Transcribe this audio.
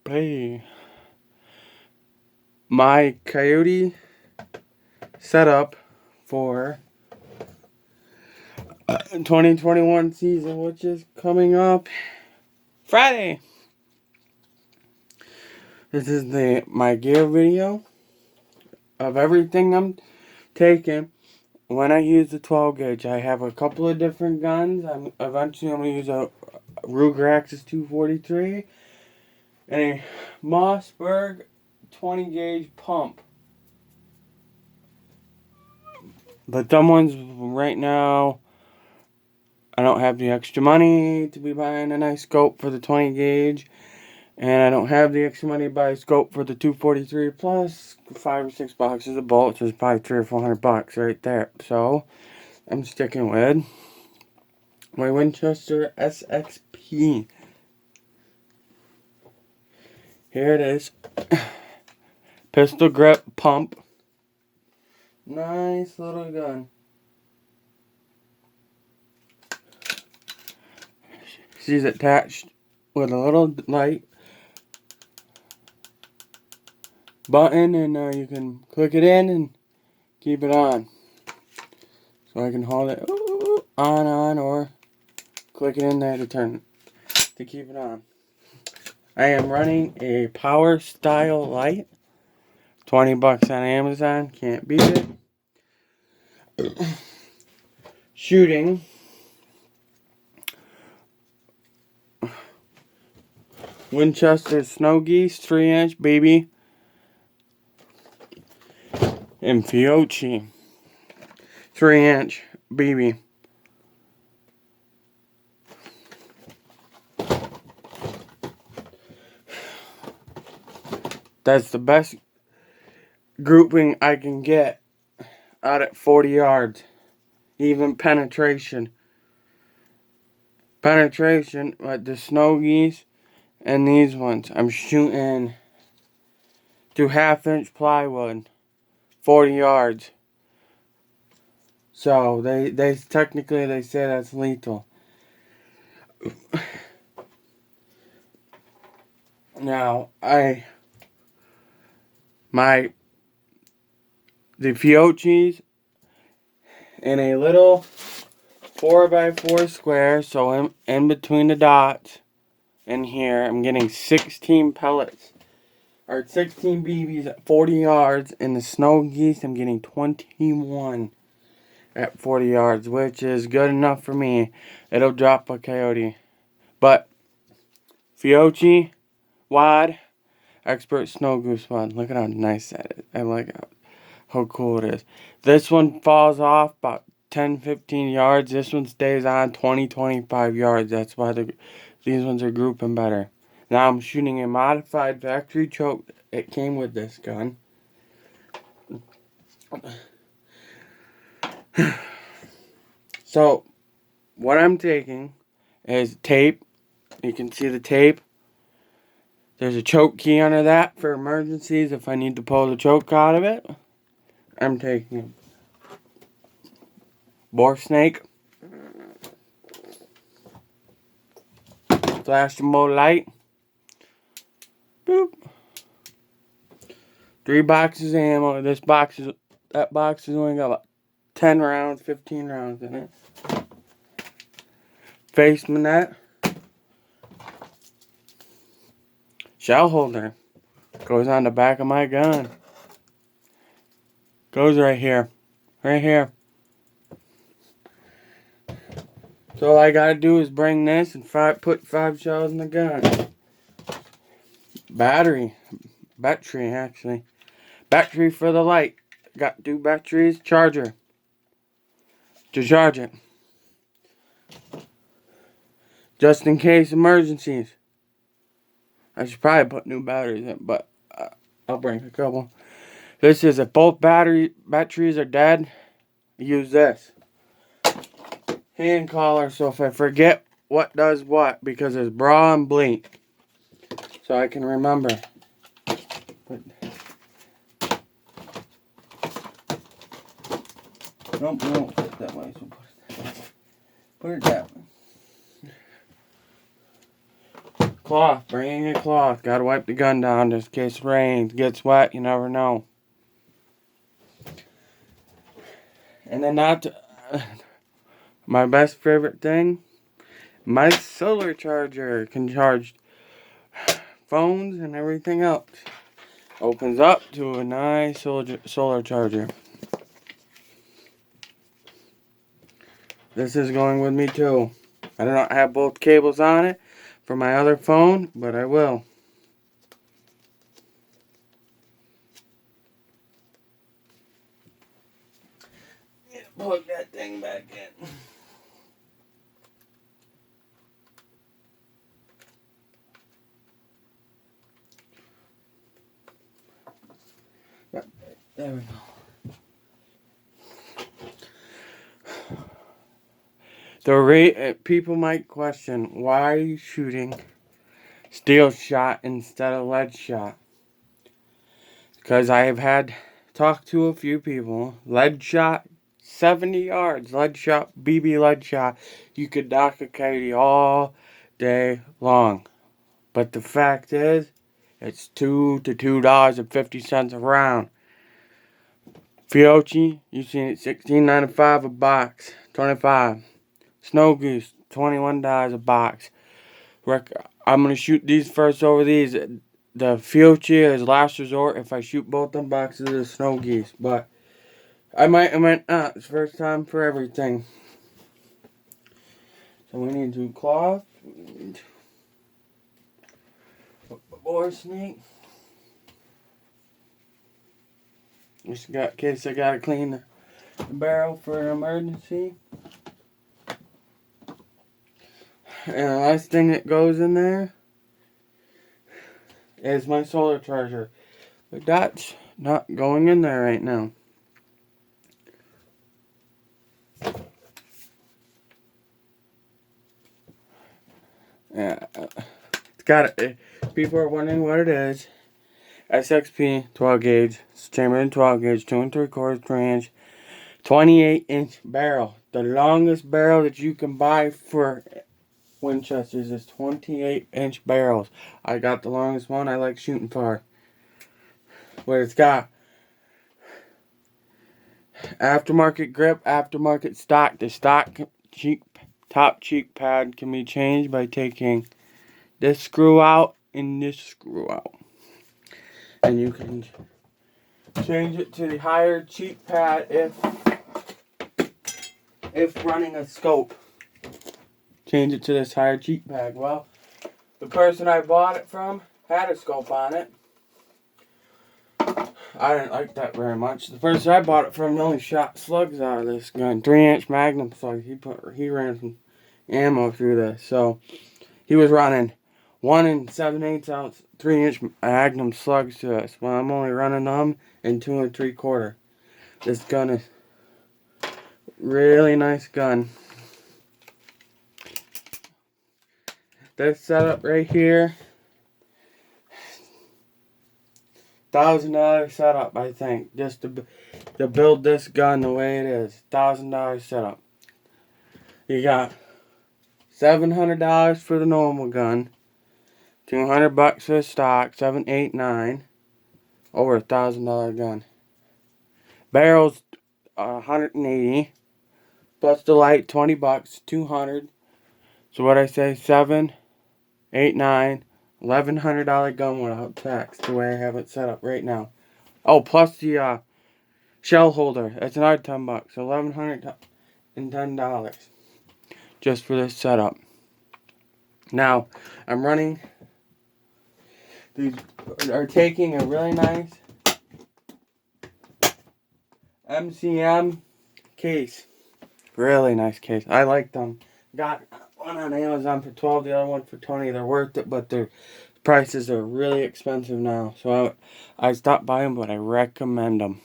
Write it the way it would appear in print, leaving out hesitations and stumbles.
Hey, my coyote setup for 2021 season, which is coming up Friday. This is my gear video of everything I'm taking when I use the 12 gauge. I have a couple of different guns. Eventually I'm going to use a Ruger Axis 243 and a Mossberg 20 gauge pump. The dumb ones right now, I don't have the extra money to be buying a nice scope for the 20 gauge. And I don't have the extra money to buy a scope for the 243 plus 5 or 6 boxes of bolts. Is probably $300 or $400 right there. So I'm sticking with my Winchester SXP. Here it is. Pistol grip pump. Nice little gun. She's attached with a little light button, and you can click it in and keep it on. So I can hold it on, or click it in there to keep it on. I am running a power style light. $20 on Amazon, can't beat it. Shooting Winchester Snow Geese 3-inch baby and Fiocchi 3-inch baby. That's the best grouping I can get out at 40 yards. Even penetration. Penetration like the Snow Geese and these ones. I'm shooting through 1/2-inch plywood. 40 yards. So they technically they say that's lethal. Now the Fiocchi's in a little 4x4 square, so in between the dots in here I'm getting 16 pellets. Or 16 BBs at 40 yards. In the Snow Geese I'm getting 21 at 40 yards, which is good enough for me. It'll drop a coyote. But Fiocchi wad, expert snow goose wad. Look at how nice that is. I like how cool it is. This one falls off about 10-15 yards. This one stays on 20-25 yards. That's why these ones are grouping better. Now I'm shooting a modified factory choke. It came with this gun. So what I'm taking is tape. You can see the tape. There's a choke key under that for emergencies if I need to pull the choke out of it. I'm taking bore snake, flash mode light, boop. 3 boxes of ammo. That box is only got about 10 rounds, 15 rounds in it. Face manette, shell holder, goes on the back of my gun. Goes right here, right here. So all I gotta do is bring this and put 5 shells in the gun. Battery actually. Battery for the light. Got 2 batteries. Charger to charge it. Just in case emergencies. I should probably put new batteries in, but I'll bring a couple. This is if both batteries are dead, use this. Hand collar, so if I forget what does what, because it's bra and bleed. So I can remember. Nope, we won't put it that way, so put it that way. Cloth. Bringing a cloth. Gotta wipe the gun down just in case it rains, gets wet. You never know. And then my best favorite thing, my solar charger can charge phones and everything else. Opens up to a nice solar charger. This is going with me too. I don't have both cables on it for my other phone, but I will. Plug that thing back in. There we go. People might question, why are you shooting steel shot instead of lead shot? Because I have talked to a few people. Lead shot, 70 yards. Lead shot, BB lead shot. You could knock a coyote all day long. But the fact is, it's $2 to $2.50 a round. Fiocchi, you've seen it, $16.95 a box, 25. Snow Goose, $21 a box. I'm gonna shoot these first over these. The Fiocchi is last resort if I shoot both them boxes of Snow Geese, but I might not. It's first time for everything. So we need to cloth. We need boar snake. Just in case I gotta clean the barrel for an emergency. And the last thing that goes in there is my solar charger. But that's not going in there right now. Yeah, people are wondering what it is. SXP 12 gauge, chamber 12 gauge, 2 3/4 3-inch, 28-inch barrel. The longest barrel that you can buy for Winchesters is 28-inch barrels. I got the longest one. I like shooting far. But it's got aftermarket grip, aftermarket stock. The stock top cheek pad can be changed by taking this screw out and this screw out. And you can change it to the higher cheek pad if running a scope. Change it to this higher cheek pad. Well, the person I bought it from had a scope on it. I didn't like that very much. The person I bought it from only shot slugs out of this gun. 3-inch Magnum slugs. He ran some ammo through this. So he was running 1 7/8 ounce 3-inch Magnum slugs to us. Well, I'm only running them in 2 3/4. This gun is really nice gun. This setup right here, $1,000 setup, I think, just to build this gun the way it is. $1,000 setup. You got $700 for the normal gun, $200 for the stock, 7, 8, 9, over $1,000 gun. Barrels, 180, plus the light, $20, 200. So what I say, 7, 8, 9, $1,100 gun without tax, the way I have it set up right now. Oh, plus the shell holder. That's another $10, so $1,110 just for this setup. Now, I'm running. These are taking a really nice MCM case. Really nice case. I like them. Got one on Amazon for $12, the other one for $20. They're worth it, but their prices are really expensive now. So I stopped by them, but I recommend them.